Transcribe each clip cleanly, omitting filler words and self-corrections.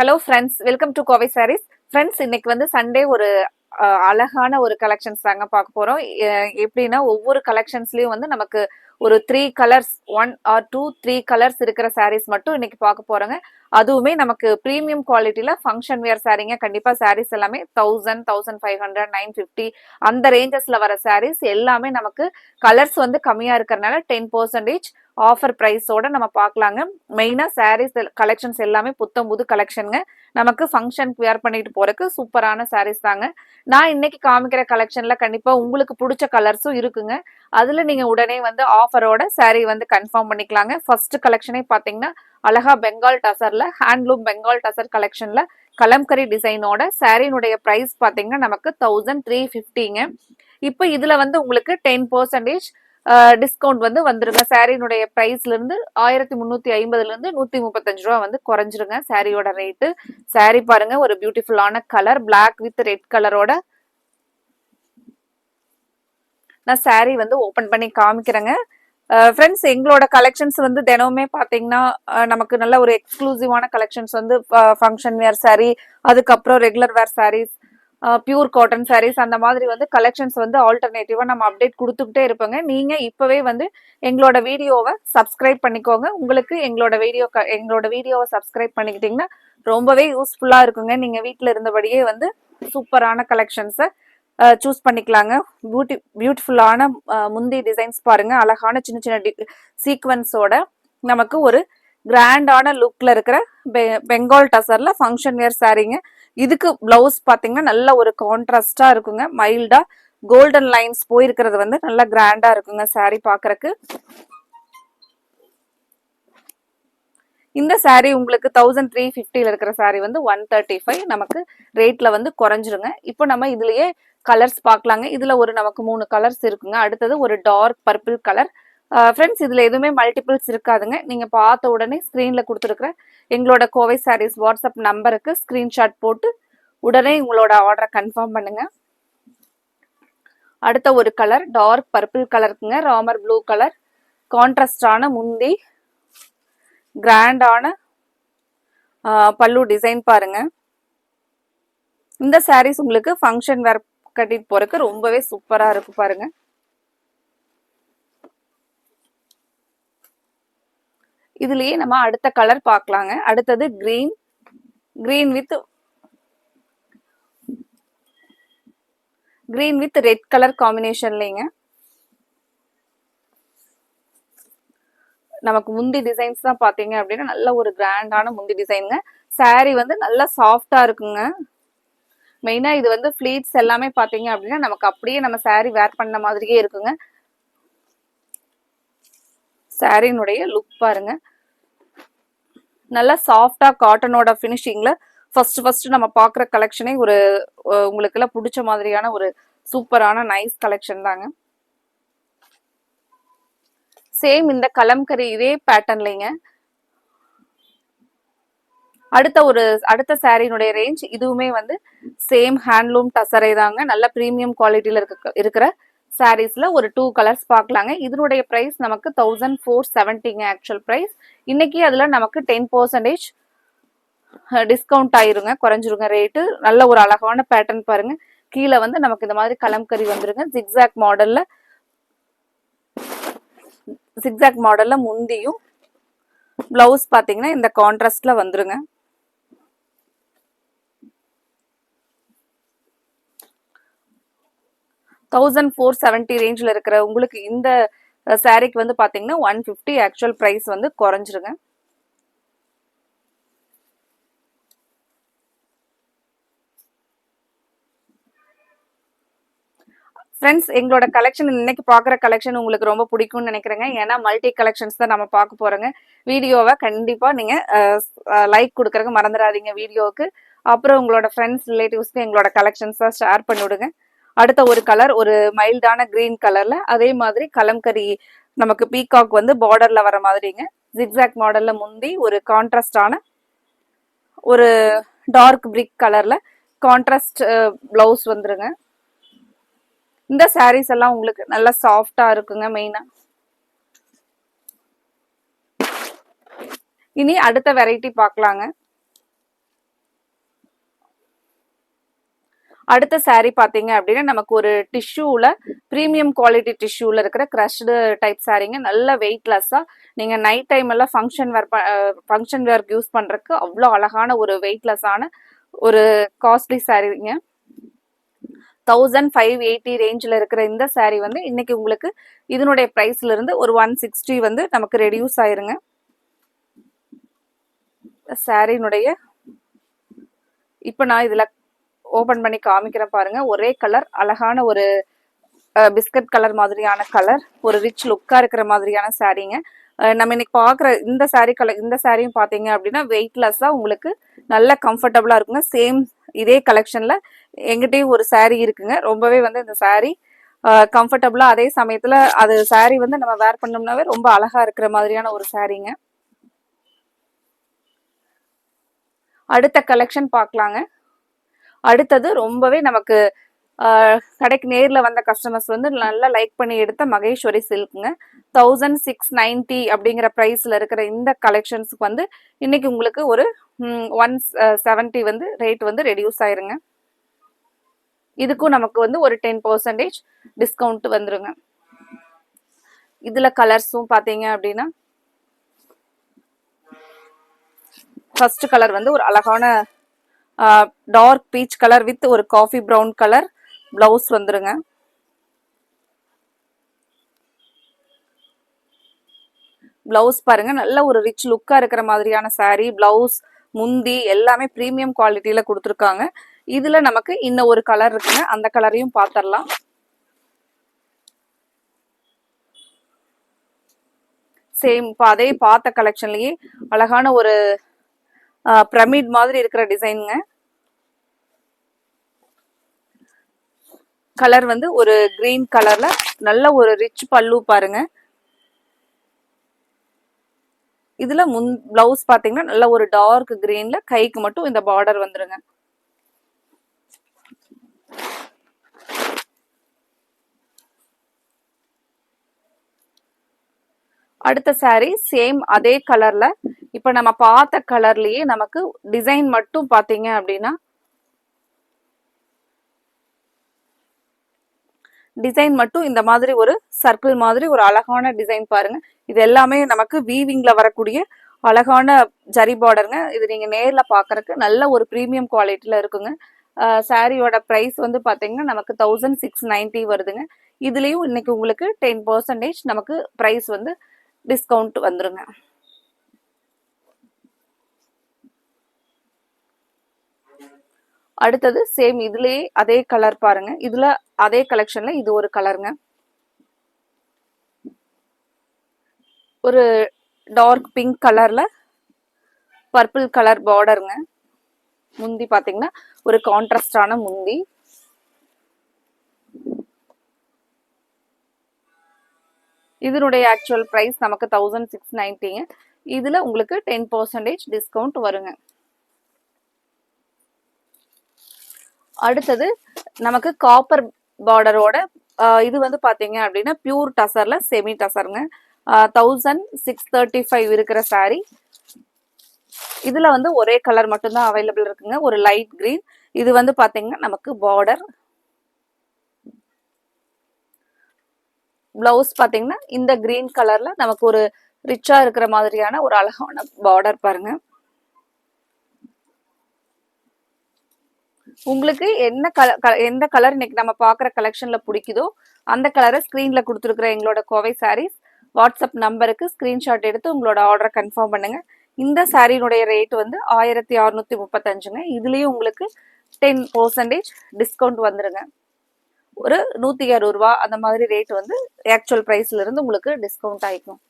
Hello friends, welcome to Kovai sarees. Friends, இன்னைக்கு வந்து Sunday ஒரு அழகான ஒரு கலெக்ஷன்ஸ் தாங்க பார்க்க போறோம். எப்படின்னா ஒவ்வொரு கலெக்ஷன்ஸ்லயும் வந்து நமக்கு ஒரு 3 கலர்ஸ் 1 ஆர் 2 3 கலர்ஸ் இருக்கிற சாரீஸ் மட்டும் இன்னைக்கு பார்க்க போறோங்க. அதுவுமே நமக்கு பிரீமியம் குவாலிட்டியில ஃபங்க்ஷன் வியர் சாரீங்க. கண்டிப்பா சாரீஸ் எல்லாமே 1000, 1500, 950 அந்த ரேஞ்சஸ்ல வர சாரீஸ் எல்லாமே நமக்கு கலர்ஸ் வந்து கம்மியா இருக்கிறதுனால 10% ஆஃபர் பிரைஸோட நம்ம பார்க்கலாங்க. மெயினா சாரீஸ் கலெக்ஷன்ஸ் எல்லாமே புத்தம் புது கலெக்ஷனுங்க. நமக்கு ஃபங்க்ஷனுக்கு வேர் பண்ணிட்டு போறதுக்கு சூப்பரான சாரீஸ் தாங்க. நான் இன்னைக்கு காமிக்கிற கலெக்ஷன்ல கண்டிப்பா உங்களுக்கு பிடிச்ச கலர்ஸும் இருக்குங்க. அதுல நீங்க உடனே வந்து ஆஃபரோட சாரீ வந்து கன்ஃபார்ம் பண்ணிக்கலாங்க. ஃபர்ஸ்ட் கலெக்ஷனே பாத்தீங்கன்னா அழகா பெங்கால் டசர்ல ஹேண்ட்லூம் பெங்கால் டசர் கலெக்ஷன்ல கலம்கரி டிசைனோட சாரீனுடைய பிரைஸ் பாத்தீங்கன்னா நமக்கு 1350ங்க. இப்போ இதுல வந்து உங்களுக்கு 10% டிஸ்கவுண்ட் வந்து வந்துருங்க. சாரினுடைய பிரைஸ்ல இருந்து 1350 இருந்து 135 ரூபா வந்து குறைஞ்சிருங்க சாரியோட ரேட்டு. சாரி பாருங்க, ஒரு பியூட்டிஃபுல்லான கலர் பிளாக் வித் ரெட் கலரோட நான் சாரி வந்து ஓபன் பண்ணி காமிக்கிறேங்க. ஃப்ரெண்ட்ஸ், எங்களோட கலெக்ஷன்ஸ் வந்து தினமுமே பாத்தீங்கன்னா நமக்கு நல்ல ஒரு எக்ஸ்க்ளூசிவான கலெக்ஷன்ஸ் வந்து ஃபங்க்ஷன் வேர் சாரி, அதுக்கப்புறம் regular wear sarees, pure cotton sarees, அந்த மாதிரி வந்து கலெக்ஷன்ஸ் வந்து ஆல்டர்னேட்டிவா நம்ம அப்டேட் கொடுத்துக்கிட்டே இருப்போங்க. நீங்க இப்பவே வந்து எங்களோட வீடியோவை சப்ஸ்கிரைப் பண்ணிக்கோங்க. உங்களுக்கு எங்களோட வீடியோவை சப்ஸ்கிரைப் பண்ணிக்கிட்டீங்கன்னா ரொம்பவே யூஸ்ஃபுல்லா இருக்குங்க. நீங்க வீட்டுல இருந்தபடியே வந்து சூப்பரான கலெக்ஷன்ஸை சூஸ் பண்ணிக்கலாங்க. பியூட்டிஃபுல்லான முந்தி டிசைன்ஸ் பாருங்க, அழகான சின்ன சின்ன சீக்வன்ஸோட நமக்கு ஒரு கிராண்டான லுக்ல இருக்கிற பெங்கால் டசர்ல ஃபங்க்ஷன் வேர் சாரீங்க. இதுக்கு பிளவுஸ் பாத்தீங்கன்னா நல்ல ஒரு கான்ட்ராஸ்டா இருக்குங்க. மைல்டா கோல்டன் லைன்ஸ் போயிருக்கிறது வந்து நல்லா கிராண்டா இருக்குங்க சாரீ பாக்குறதுக்கு. இந்த சாரீ உங்களுக்கு 1350 இருக்கிற சாரீ வந்து 135 நமக்கு ரேட்ல வந்து குறைஞ்சிருங்க. இப்போ நம்ம இதுலயே கலர்ஸ் பார்க்கலாங்க. இதுல ஒரு நமக்கு 3 கலர்ஸ் இருக்குங்க. அடுத்தது ஒரு டார்க் பர்பிள் கலர். ஃப்ரெண்ட்ஸ், இதுல எதுவுமே மல்டிபிள்ஸ் இருக்காதுங்க. நீங்க பார்த்த உடனே ஸ்கிரீன்ல கொடுத்துருக்குற எங்களோட கோவை சாரீஸ் வாட்ஸ்அப் நம்பருக்கு ஸ்கிரீன்ஷாட் போட்டு உடனே உங்களோட ஆர்டரை கன்ஃபார்ம் பண்ணுங்க. அடுத்த ஒரு கலர் டார்க் பர்பிள் கலருக்குங்க. ராமர் ப்ளூ கலர் கான்ட்ராஸ்டான முந்தி, கிராண்டான பல்லு டிசைன் பாருங்க. இந்த சாரீஸ் உங்களுக்கு ஃபங்க்ஷன் வேர் கட்டிட்டு போறதுக்கு ரொம்பவே சூப்பரா இருக்கு பாருங்க. இதுலயே நம்ம அடுத்த கலர் பார்க்கலாங்க. அடுத்தது கிரீன் வித் ரெட் கலர் காம்பினேஷன்லங்க நமக்கு முந்தி டிசைன்ஸ் தான் பாத்தீங்க அப்படின்னா நல்ல ஒரு கிராண்டான முந்தி டிசைனுங்க. சாரி வந்து நல்லா சாஃப்டா இருக்குங்க. மெயினா இது வந்து ஃபிளீட்ஸ் எல்லாமே பாத்தீங்க அப்படின்னா நமக்கு அப்படியே நம்ம சாரி வேர் பண்ண மாதிரியே இருக்குங்க. சாரினுடைய லுக் பாருங்க, நல்லா சாஃப்டா காட்டனோட பினிஷிங்ல ஃபர்ஸ்ட் நம்ம பாக்குற கலெக்ஷனே ஒரு உங்களுக்கு எல்லாம் பிடிச்ச மாதிரியான ஒரு சூப்பரான நைஸ் கலெக்ஷன் தாங்க. சேம் இந்த கலம்கரி இதே பேட்டர்ன்லங்க அடுத்த சாரியினுடைய ரேஞ்ச் இதுவுமே வந்து சேம் ஹேண்ட்லூம் டசரை தாங்க. நல்ல பிரீமியம் குவாலிட்டியில இருக்கிற சாரீஸ்ல ஒரு 2 கலர்ஸ் பார்க்கலாங்க. இதனுடைய பிரைஸ் நமக்கு 1470ங்க ஆக்சுவல் பிரைஸ். இன்னைக்கு அதுல நமக்கு 10% டிஸ்கவுண்ட் ஆயிருங்க, குறைஞ்சிருங்க ரேட்டு. நல்ல ஒரு அழகான பேட்டர்ன் பாருங்க. கீழே வந்து நமக்கு இந்த மாதிரி கலம்கரி வந்துருங்க. ஜிக்ஸாக் மாடல்ல முந்தியும் பிளவுஸ் பாத்தீங்கன்னா இந்த கான்ட்ராஸ்ட்ல வந்துருங்க. $1470 ரேஞ்சில் இருக்கிற உங்களுக்கு இந்த சாரிக்கு வந்து பாத்தீங்கன்னா 150 ஆக்சுவல் பிரைஸ் வந்து குறைஞ்சிருங்க. ஃப்ரெண்ட்ஸ், எங்களோட கலெக்ஷன் இன்னைக்கு பாக்குற கலெக்ஷன் உங்களுக்கு ரொம்ப பிடிக்கும்னு நினைக்கிறேங்க. ஏன்னா மல்டி கலெக்ஷன்ஸ் தான் நம்ம பார்க்க போறோங்க. வீடியோவை கண்டிப்பா நீங்க லைக் கொடுக்கறதுக்கு மறந்துடாதீங்க வீடியோவுக்கு. அப்புறம் உங்களோட ஃப்ரெண்ட்ஸ் ரிலேட்டிவ்ஸ்க்கு எங்களோட கலெக்ஷன்ஸை ஷேர் பண்ணி விடுங்க. அடுத்த ஒரு கலர் ஒரு மைல்டான கிரீன் கலர்ல அதே மாதிரி கலம்கரி நமக்கு பீகாக் வந்து பார்டர்ல வர மாதிரிங்க. ஜிக்ஸாக் மாடல்ல முந்தி ஒரு கான்ட்ராஸ்டான ஒரு டார்க் பிரிக் கலர்ல கான்ட்ராஸ்ட் பிளவுஸ் வந்துருங்க. இந்த சாரீஸ் எல்லாம் உங்களுக்கு நல்லா சாஃப்டா இருக்குங்க. மெயினா இனி அடுத்த வெரைட்டி பார்க்கலாங்க. அடுத்த saree பாத்தீங்க அப்படின்னா நமக்கு ஒரு டிஷ்யூல பிரீமியம் குவாலிட்டி டிஷ்யூல இருக்கிற கிரஷ்டு டைப் சாரீங்க, நல்ல வெயிட்லெஸ்ஸா நீங்க நைட் டைம் எல்லாம் ஃபங்க்ஷன் வேர்க்கு யூஸ் பண்றதுக்கு அவ்வளோ அழகான ஒரு வெயிட்லெஸ்ஸான ஒரு காஸ்ட்லி சாரீங்க. 1580 ரேஞ்சில் இருக்கிற இந்த saree வந்து இன்னைக்கு உங்களுக்கு இதனுடைய பிரைஸ்ல இருந்து ஒரு 160 வந்து நமக்கு ரெடியூஸ் ஆயிருங்க. சாரினுடைய இப்போ நான் இதுல ஓபன் பண்ணி காமிக்கிறேன் பாருங்க. ஒரே கலர், அழகான ஒரு பிஸ்கட் கலர் மாதிரியான கலர், ஒரு ரிச் லுக்கா இருக்கிற மாதிரியான சாரீங்க. நம்ம இன்னைக்கு பாக்குற இந்த சாரீ கலர், இந்த சாரியும் பாத்தீங்க அப்படின்னா வெயிட்லெஸ்ஸா உங்களுக்கு நல்ல கம்ஃபர்டபுளா இருக்குங்க. சேம் இதே கலெக்ஷன்ல எங்கிட்டயும் ஒரு சாரீ இருக்குங்க. ரொம்பவே வந்து இந்த சாரீ கம்ஃபர்டபுளா, அதே சமயத்துல அது சாரீ வந்து நம்ம வேர் பண்ணோம்னாவே ரொம்ப அழகா இருக்கிற மாதிரியான ஒரு சாரீங்க. அடுத்த கலெக்ஷன் பார்க்கலாங்க. அடுத்தது ரொம்பவே நமக்கு கடைக்கு நேரில் வந்த கஸ்டமர்ஸ் வந்து நல்லா லைக் பண்ணி எடுத்த மகேஸ்வரி சில்க்குங்க. 1690 அப்படிங்கிற ப்ரைஸில் இருக்கிற இந்த கலெக்ஷன்ஸுக்கு வந்து இன்னைக்கு உங்களுக்கு ஒரு 170 வந்து ரேட் வந்து ரெடியூஸ் ஆயிருங்க. இதுக்கும் நமக்கு வந்து ஒரு 10% டிஸ்கவுண்ட் வந்துருங்க. இதில் கலர்ஸும் பார்த்தீங்க அப்படின்னா ஃபர்ஸ்ட் கலர் வந்து ஒரு அழகான டார்க் பீச் கலர் வித் ஒரு காஃபி ப்ரௌன் கலர் பிளவுஸ் வந்துருங்க. பிளவுஸ் பாருங்க, நல்ல ஒரு ரிச் லுக்கா இருக்கிற மாதிரியான சாரீ. பிளவுஸ், முந்தி எல்லாமே பிரீமியம் குவாலிட்டியில கொடுத்துருக்காங்க. இதுல நமக்கு இன்னும் ஒரு கலர் இருக்குங்க, அந்த கலரையும் பார்த்துடலாம். சேம் அதே பார்த்த கலெக்ஷன்லயே அழகான ஒரு பிரமிட் மாதிரி இருக்கிற டிசைனுங்க. கலர் வந்து ஒரு கிரீன் கலர்ல நல்ல ஒரு ரிச் பல்லு பாருங்க. இதுல பிளவுஸ் பாத்தீங்கன்னா நல்ல ஒரு டார்க் கிரீன்ல கைக்கு மட்டும் இந்த பார்டர் வந்துருங்க. அடுத்த சாரீ சேம் அதே கலர்ல, இப்ப நம்ம பார்த்த கலர்லயே நமக்கு டிசைன் மட்டும் பாத்தீங்க அப்படின்னா டிசைன் மட்டும் இந்த மாதிரி ஒரு சர்க்கிள் மாதிரி ஒரு அழகான டிசைன் பாருங்க. இது எல்லாமே நமக்கு வீவிங்ல வரக்கூடிய அழகான ஜரி பார்டருங்க. இது நீங்க நேர்ல பாக்குறதுக்கு நல்ல ஒரு பிரீமியம் குவாலிட்டியில இருக்குங்க. சாரியோட பிரைஸ் வந்து பாத்தீங்கன்னா நமக்கு 1690 வருதுங்க. இதுலயும் இன்னைக்கு உங்களுக்கு 10% நமக்கு பிரைஸ் வந்து டிஸ்கவுண்ட் வந்துருங்க. அடுத்தது சேம் இதுலயே அதே கலர் பாருங்க. இதுல அதே கலெக்ஷன்ல இது ஒரு கலருங்க. ஒரு டார்க் பிங்க் கலர்ல பர்பிள் கலர் பார்டருங்க. முந்தி பாத்தீங்கன்னா ஒரு கான்ட்ராஸ்டான முந்தி. இதனுடைய ஆக்சுவல் பிரைஸ் நமக்கு 1690. இதுல உங்களுக்கு 10% டிஸ்கவுண்ட் வருங்க. அடுத்தது நமக்கு காப்பர் பார்டரோட இது வந்து பாத்தீங்க அப்படின்னா பியூர் டசர்ல செமி டசருங்க. 1635 இருக்கிற சாரி. இதுல வந்து ஒரே கலர் மட்டும்தான் அவைலபிள் இருக்குங்க, ஒரு லைட் கிரீன். இது வந்து பாத்தீங்கன்னா நமக்கு பார்டர். பிளவுஸ் பாத்தீங்கன்னா இந்த கிரீன் கலர்ல நமக்கு ஒரு ரிச்சா இருக்கிற மாதிரியான ஒரு அழகான பார்டர் பாருங்க. உங்களுக்கு எந்த கலர் இன்னைக்கு நம்ம பாக்குற கலெக்ஷன்ல பிடிக்குதோ அந்த கலரை ஸ்கிரீன்ல கொடுத்துருக்கிற எங்களோட கோவை சாரீஸ் வாட்ஸ்அப் நம்பருக்கு ஸ்கிரீன்ஷாட் எடுத்து உங்களோட ஆர்டரை கன்ஃபார்ம் பண்ணுங்க. இந்த சாரியினுடைய ரேட் வந்து 1635ங்க. இதுலயும் உங்களுக்கு 10% டிஸ்கவுண்ட் வந்துருங்க. ஒரு 160 ரூபா அந்த மாதிரி ரேட் வந்து ஆக்சுவல் பிரைஸ்ல இருந்து உங்களுக்கு டிஸ்கவுண்ட் ஆயிக்கும்.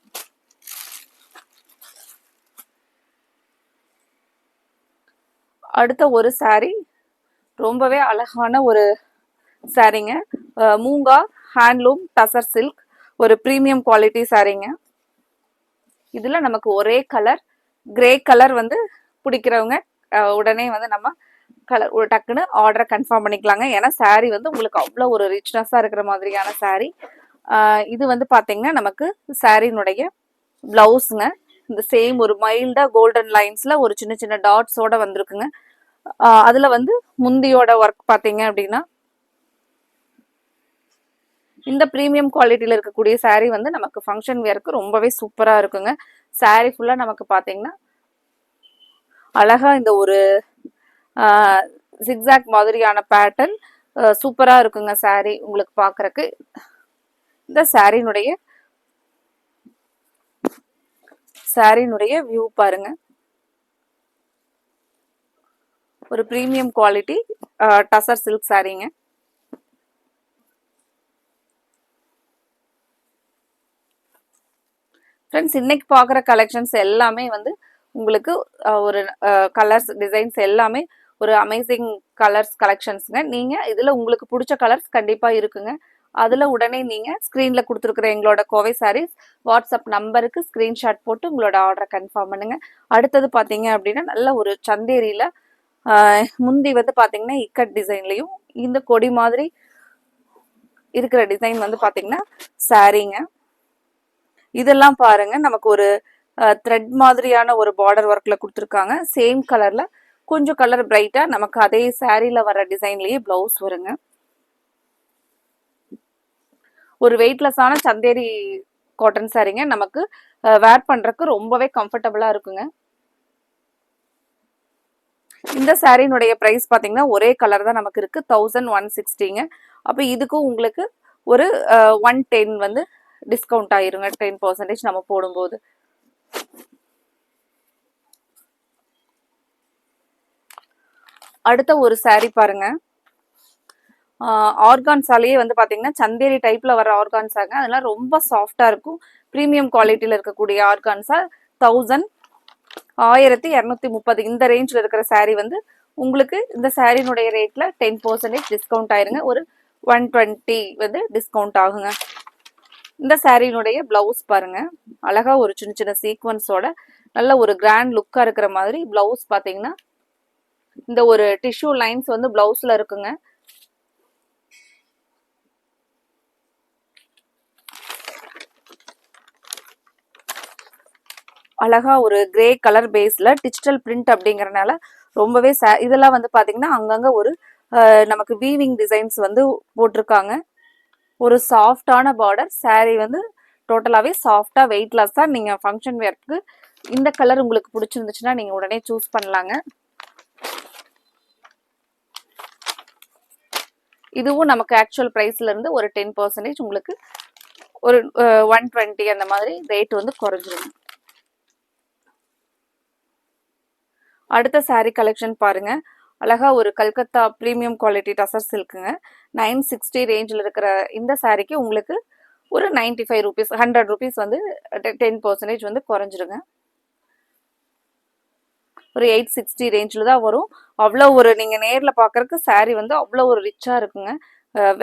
அடுத்த ஒரு சாரி ரொம்பவே அழகான ஒரு சாரீங்க. மூங்கா ஹேண்ட்லூம் டசர் சில்க், ஒரு பிரீமியம் குவாலிட்டி சாரீங்க. இதுல நமக்கு ஒரே கலர் கிரே கலர் வந்து பிடிக்கிறவங்க உடனே வந்து நம்ம கலர் டக்குன்னு ஆர்டரை கன்ஃபார்ம் பண்ணிக்கலாங்க. ஏன்னா சாரீ வந்து உங்களுக்கு அவ்வளோ ஒரு ரிச்னஸா இருக்கிற மாதிரியான சாரீ. இது வந்து பாத்தீங்கன்னா நமக்கு சாரீனுடைய பிளவுஸுங்க. இந்த சேம் ஒரு மைல்டா கோல்டன் லைன்ஸ்ல ஒரு சின்ன சின்ன டாட்ஸோட வந்திருக்குங்க. அதுல வந்து முந்தியோட ஒர்க் பாத்தீங்க அப்படின்னா இந்த பிரீமியம் குவாலிட்டியில இருக்கக்கூடிய saree வந்து நமக்கு ஃபங்க்ஷன் வேருக்கு ரொம்பவே சூப்பரா இருக்குங்க. saree ஃபுல்லா நமக்கு பாத்தீங்கன்னா அழகா இந்த ஒரு ஜிக்ஸாக் மாதிரியான பேட்டர்ன் சூப்பரா இருக்குங்க saree உங்களுக்கு பாக்குறதுக்கு. இந்த சாரினுடைய வியூ பாருங்க. ஒரு பிரீமியம் குவாலிட்டி டசர் சில்க் சாரீங்க. ஃப்ரெண்ட்ஸ், இன்னைக்கு பார்க்குற கலெக்ஷன்ஸ் எல்லாமே வந்து உங்களுக்கு ஒரு கலர்ஸ் டிசைன்ஸ் எல்லாமே ஒரு அமேசிங் கலர்ஸ் கலெக்ஷன்ஸுங்க. நீங்கள் இதில் உங்களுக்கு பிடிச்ச கலர்ஸ் கண்டிப்பாக இருக்குங்க. அதில் உடனே நீங்கள் ஸ்க்ரீனில் கொடுத்துருக்குற எங்களோட கோவை சாரீஸ் வாட்ஸ்அப் நம்பருக்கு ஸ்க்ரீன்ஷாட் போட்டு உங்களோட ஆர்டரை கன்ஃபார்ம் பண்ணுங்க. அடுத்தது பார்த்தீங்க அப்படின்னா நல்ல ஒரு சந்தேரியில் முந்தி வந்து பார்த்தீங்கன்னா இக்கட் டிசைன்லையும் இந்த கொடி மாதிரி இருக்கிற டிசைன் வந்து பார்த்தீங்கன்னா சாரீங்க. இதெல்லாம் பாருங்க, நமக்கு ஒரு த்ரெட் மாதிரியான ஒரு பார்டர் ஒர்க்ல கொடுத்துருக்காங்க. சேம் கலர்ல கொஞ்சம் கலர் பிரைட்டா நமக்கு அதே சாரீல வர டிசைன்லயே பிளவுஸ் வருங்க. ஒரு வெயிட்லெஸ்ஸான சந்தேரி காட்டன் சாரீங்க. நமக்கு வேர் பண்றதுக்கு ரொம்பவே கம்ஃபர்டபுளா இருக்குங்க. இந்த சாரினுடைய பிரைஸ் பாத்தீங்கன்னா ஒரே கலர் தான் நமக்கு இருக்கு, 1160ங்க. அப்ப இதுக்கும் உங்களுக்கு ஒரு 110 வந்து டிஸ்கவுண்ட் ஆயிருங்க. 10% நம்ம போடும்போது. அடுத்த ஒரு saree பாருங்க. ஆர்கான்ஸாலேயே வந்து பாத்தீங்கன்னா சந்தேரி டைப்ல வர ஆர்கான்ஸாங்க. அதெல்லாம் ரொம்ப சாஃப்டா இருக்கும். பிரீமியம் குவாலிட்டியில இருக்கக்கூடிய ஆர்கான்ஸா 1230 இந்த ரேஞ்சில் இருக்கிற saree வந்து உங்களுக்கு இந்த சாரினுடைய ரேட்ல 10% டிஸ்கவுண்ட் ஆயிருங்க. ஒரு 120 வந்து டிஸ்கவுண்ட் ஆகுங்க. இந்த சாரியினுடைய பிளவுஸ் பாருங்க, அழகா ஒரு சின்ன சின்ன சீக்வன்ஸோட நல்ல ஒரு கிராண்ட் லுக்கா இருக்கிற மாதிரி பிளவுஸ் பாத்தீங்கன்னா இந்த ஒரு டிஷ்யூ லைன்ஸ் வந்து பிளவுஸ்ல இருக்குங்க. அழகா ஒரு கிரே கலர் பேஸ்ல டிஜிட்டல் பிரிண்ட் அப்படிங்கறனால ரொம்பவே இதெல்லாம் வந்து பாத்தீங்கன்னா அங்கங்க ஒரு நமக்கு வீவிங் டிசைன்ஸ் வந்து போட்டிருக்காங்க. ஒரு சாஃப்டான பார்டர். saree வந்து டோட்டலாவே சாஃப்டா வெயிட்லெஸ்ஸா நீங்க ஃபங்க்ஷன் வேர்க்கு இந்த கலர் உங்களுக்கு பிடிச்சிருந்துச்சுன்னா நீங்க உடனே சூஸ் பண்ணலாங்க. இதுவும் நமக்கு ஆக்சுவல் பிரைஸ்ல இருந்து ஒரு 10% உங்களுக்கு ஒரு 120 அந்த மாதிரி ரேட் வந்து குறைஞ்சிரும். அடுத்த saree கலெக்ஷன் பாருங்க. அழகா ஒரு கல்கத்தா பிரீமியம் குவாலிட்டி டசர் சில்க்குங்க. 960 ரேஞ்சில் இருக்கிற இந்த சாரிக்கு உங்களுக்கு ஒரு 95 ருபீஸ் 100 ருபீஸ் வந்து 10% வந்து குறைஞ்சிருங்க. ஒரு 860 ரேஞ்சில் தான் வரும். அவ்வளோ ஒரு நீங்கள் நேரில் பார்க்குறக்கு saree வந்து அவ்வளோ ஒரு ரிச்சாக இருக்குங்க.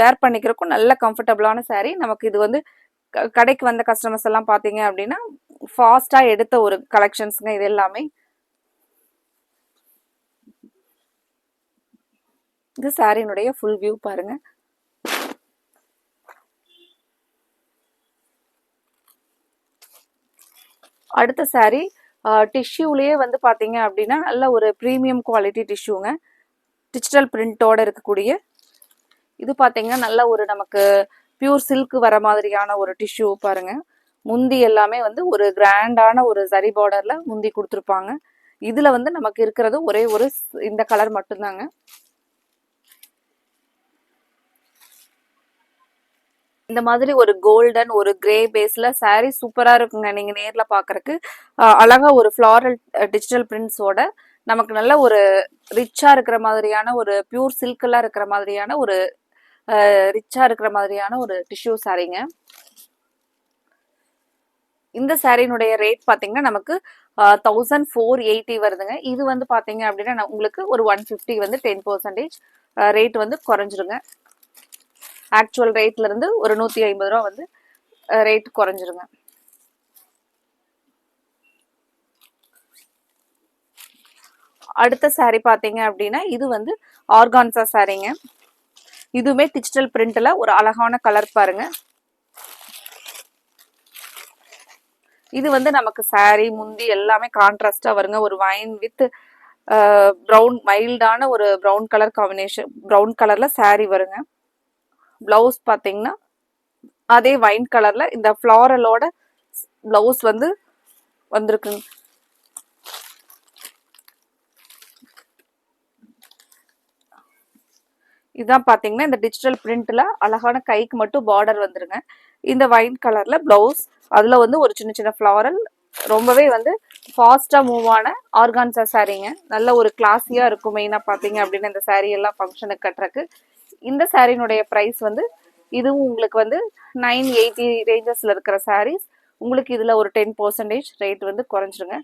வேர் பண்ணிக்கிறக்கும் நல்ல கம்ஃபர்டபுளான saree. நமக்கு இது வந்து கடைக்கு வந்த கஸ்டமர்ஸ் எல்லாம் பார்த்தீங்க அப்படின்னா ஃபாஸ்ட்டாக எடுத்த ஒரு கலெக்ஷன்ஸுங்க இது எல்லாமே. இது சாரியினுடைய ஃபுல் வியூ பாருங்க. அடுத்த saree டிஷ்யூலேயே வந்து பார்த்தீங்க அப்படின்னா நல்ல ஒரு ப்ரீமியம் குவாலிட்டி டிஷ்யூங்க. டிஜிட்டல் பிரிண்டோட இருக்கக்கூடிய இது பார்த்தீங்கன்னா நல்ல ஒரு நமக்கு பியூர் சில்க் வர மாதிரியான ஒரு டிஷ்யூ பாருங்க. முந்தி எல்லாமே வந்து ஒரு கிராண்டான ஒரு சரி பார்டர்ல முந்தி கொடுத்துருப்பாங்க. இதுல வந்து நமக்கு இருக்கிறது ஒரே ஒரு இந்த கலர் மட்டும்தாங்க. இந்த மாதிரி ஒரு கோல்டன் ஒரு கிரே பேஸ்ல saree சூப்பரா இருக்குங்க. நீங்க நேர்ல பாக்குறதுக்கு அழகா ஒரு ஃபிளாரல் டிஜிட்டல் பிரிண்ட்ஸோட நமக்கு நல்ல ஒரு ரிச்சா இருக்கிற மாதிரியான ஒரு பியூர் சில்க்லாம் இருக்கிற மாதிரியான ஒரு ரிச்சா இருக்கிற மாதிரியான ஒரு டிஷ்யூ சாரீங்க. இந்த சாரியினுடைய ரேட் பாத்தீங்கன்னா நமக்கு 1480 வருதுங்க. இது வந்து பாத்தீங்க அப்படின்னா உங்களுக்கு ஒரு 150 வந்து 10% ரேட் வந்து குறைஞ்சிருங்க. ஆக்சுவல் ரேட்ல இருந்து ஒரு 150 ரூபா வந்து ரேட் குறைஞ்சிருங்க. அடுத்த saree பாத்தீங்க அப்படின்னா இது வந்து ஆர்கான்சா சாரீங்க. இதுவுமே டிஜிட்டல் பிரிண்ட்ல ஒரு அழகான கலர் பாருங்க. இது வந்து நமக்கு saree முந்தி எல்லாமே கான்ட்ராஸ்டா வருங்க. ஒரு வைன் வித் ப்ரௌன் மைல்டான ஒரு ப்ரௌன் கலர் காம்பினேஷன், ப்ரௌன் கலர்ல saree வருங்க. பிளவுஸ் பாத்தீங்கன்னா அதே வைன் கலர்ல இந்த ஃப்ளாரலோட பிளவுஸ் வந்து வந்திருக்குங்க. இதான் பாத்தீங்கன்னா இந்த டிஜிட்டல் பிரிண்ட்ல அழகான கைக்கு மட்டும் பார்டர் வந்துருங்க. இந்த வைன் கலர்ல பிளவுஸ், அதுல வந்து ஒரு சின்ன சின்ன ஃப்ளாரல், ரொம்பவே வந்து ஃபாஸ்டா மூவ் ஆன ஆர்கான்சா சாரீங்க. நல்ல ஒரு கிளாஸியா இருக்கும். மெயினா பாத்தீங்க அப்படின்னா இந்த சாரீ எல்லாம் ஃபங்க்ஷனுக்கு கட்டுறக்கு. இந்த சாரீனுடைய பிரைஸ் வந்து இதுவும் உங்களுக்கு வந்து 980 ரேஞ்சஸ்ல இருக்கிற சாரீஸ். உங்களுக்கு இதுல ஒரு 10% ரேட் வந்து குறைஞ்சிருங்க.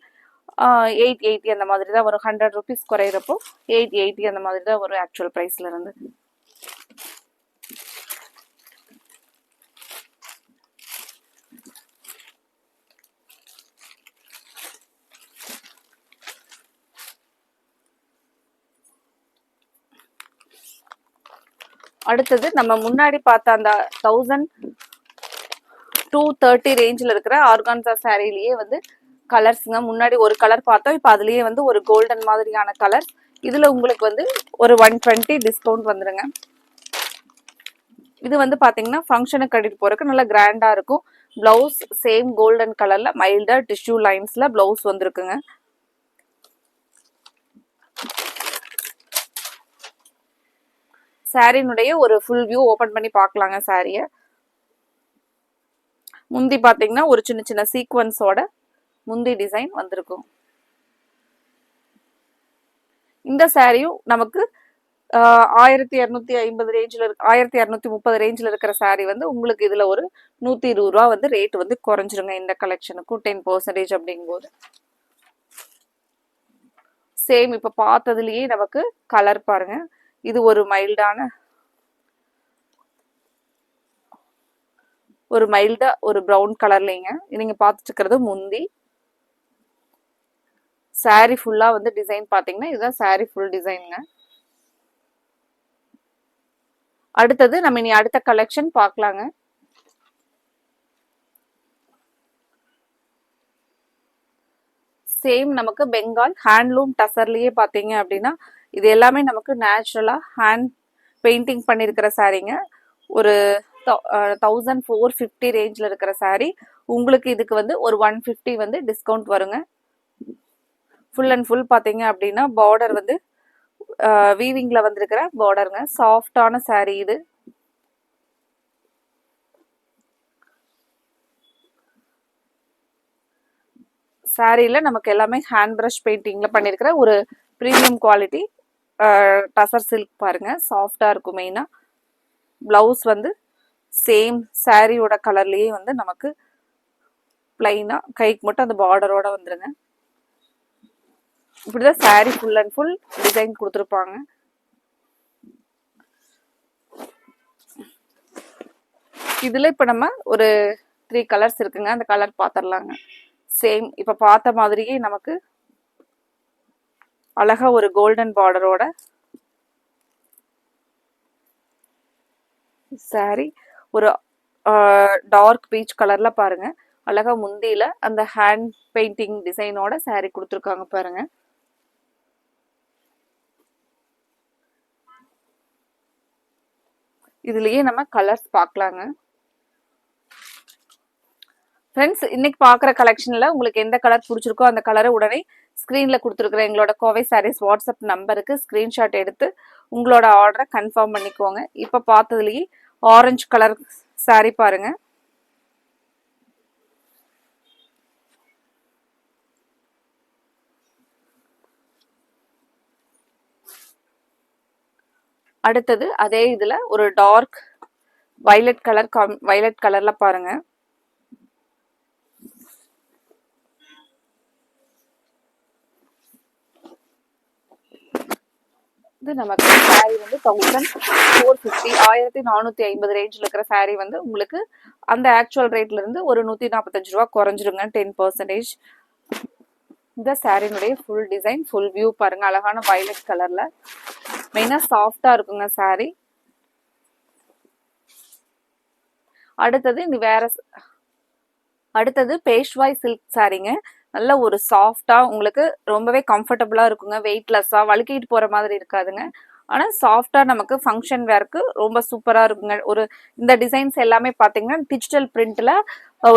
880 அந்த மாதிரி தான் வரும். 100 ருபீஸ் குறையிறப்போ 880 அந்த மாதிரி தான் வரும் ஆக்சுவல் பிரைஸ்ல இருந்து. அடுத்தது நம்ம முன்னாடி பார்த்த அந்த 1230 ரேஞ்சில் இருக்கிற ஆர்கான்சா சாரிலேயே வந்து கலர்ஸ்ங்க. முன்னாடி ஒரு கலர் பார்த்தோம், இப்போ அதுலயே வந்து ஒரு கோல்டன் மாதிரியான கலர். இதுல உங்களுக்கு வந்து ஒரு 120 டிஸ்கவுண்ட் வந்துருங்க. இது வந்து பாத்தீங்கன்னா ஃபங்க்ஷனுக்கு கட்டிட்டு போறதுக்கு நல்லா கிராண்டா இருக்கும். பிளவுஸ் சேம் கோல்டன் கலர்ல மைல்டா டிஷ்யூ லைன்ஸ்ல பிளவுஸ் வந்திருக்குங்க. சாரினுடைய ஒரு ஃபுல் வியூ ஓபன் பண்ணி பார்க்கலாங்க. சாரிய முந்தி பாத்தீங்கன்னா ஒரு சின்ன சின்ன சீக்வன்ஸோட முந்தி டிசைன் வந்திருக்கும். இந்த சாரியும் நமக்கு 1250 ரேஞ்சில் 1230 ரேஞ்சில் இருக்கிற சாரி வந்து உங்களுக்கு இதுல ஒரு 120 ரூபா வந்து ரேட் வந்து குறைஞ்சிருங்க. இந்த கலெக்ஷனுக்கும் 10% அப்படிங்கும்போது சேம் இப்ப பார்த்ததுலயே நமக்கு கலர் பாருங்க. இது ஒரு மைல்டான ஒரு ப்ரௌன் கலர்லங்க. நீங்க பார்த்துட்டு இருக்கிறது முந்தி. சாரி ஃபுல்லா வந்து டிசைன் பாத்தீங்கன்னா இதுதான் சாரி ஃபுல் டிசைனுங்க. அடுத்தது நம்ம இனி அடுத்த கலெக்ஷன் பார்க்கலாங்க. சேம் நமக்கு பெங்கால் ஹேண்ட்லூம் டசர்லயே பாத்தீங்க அப்படின்னா இது எல்லாமே நமக்கு நேச்சுரலா ஹேண்ட் பெயிண்டிங் பண்ணிருக்கிற சாரீங்க. ஒரு 1450 ரேஞ்சில் இருக்கிற சாரீ. உங்களுக்கு இதுக்கு வந்து ஒரு 150 வந்து டிஸ்கவுண்ட் வருங்க. ஃபுல் அண்ட் ஃபுல் பாத்தீங்க அப்படின்னா பார்டர் வந்து வீவிங்ல வந்திருக்கிற பார்டருங்க. சாஃப்டான சாரீ இது. சாரியில நமக்கு எல்லாமே ஹேண்ட் பிரஷ் பெயிண்டிங்ல பண்ணிருக்கிற ஒரு பிரீமியம் குவாலிட்டி டசர் சில்க் பாருங்க. சாஃப்டா இருக்கும். மெயினா பிளவுஸ் வந்து சேம் சாரியோட கலர்லயே வந்து நமக்கு பிளைனா கைக்கு மட்டும் அந்த பார்டரோட வந்துருங்க. இப்படிதான் sorry full and full design கொடுத்துருப்பாங்க. இதுல இப்ப நம்ம ஒரு 3 கலர்ஸ் இருக்குங்க. அந்த கலர் பாத்திரலாங்க. சேம் இப்ப பார்த்த மாதிரியே நமக்கு அழகா ஒரு கோல்டன் பார்டரோட சாரி. ஒரு டார்க் பீச் கலர்ல பாருங்க. அழகா முந்தியில அந்த ஹேண்ட் பெயிண்டிங் டிசைனோட சாரி கொடுத்துருக்காங்க பாருங்க. இதுலயே நம்ம கலர்ஸ் பார்க்கலாங்க. ஃப்ரெண்ட்ஸ், இன்னைக்கு பார்க்குற கலெக்ஷனில் உங்களுக்கு எந்த கலர் பிடிச்சிருக்கோ அந்த கலரை உடனே ஸ்க்ரீனில் கொடுத்துருக்குற எங்களோட கோவை சாரீஸ் வாட்ஸ்அப் நம்பருக்கு ஸ்க்ரீன்ஷாட் எடுத்து உங்களோட ஆர்டரை கன்ஃபார்ம் பண்ணிக்கோங்க. இப்போ பார்த்ததுலேயே ஆரஞ்சு கலர் சாரீ பாருங்க. அடுத்தது அதே இதில் ஒரு டார்க் வயலட் கலர்ல பாருங்க. இது நமக்கு சாரி வந்து 1450 1450 ரேஞ்சில் இருக்கிற சாரி வந்து உங்களுக்கு அந்த ஆக்சுவல் ரேட்ல இருந்து ஒரு 145 ரூபா குறைஞ்சிருங்க. 10%. இந்த சாரினுடைய ஃபுல் டிசைன் ஃபுல் வியூ பாருங்க. அழகான வயலட் கலர்ல மெயினா சாஃப்டா இருக்குங்க சாரி. அடுத்தது பேஷ்வாய் சில்க் சாரிங்க. நல்ல ஒரு சாஃப்டா உங்களுக்கு ரொம்பவே கம்ஃபர்டபுளா இருக்குங்க. வெயிட்லெஸ்ஸா வழுக்கிட்டு போற மாதிரி இருக்காதுங்க. ஆனா சாஃப்டா நமக்கு ஃபங்க்ஷன் வேர்க்கு ரொம்ப சூப்பரா இருக்குங்க. ஒரு இந்த டிசைன்ஸ் எல்லாமே பாத்தீங்கன்னா டிஜிட்டல் பிரிண்ட்ல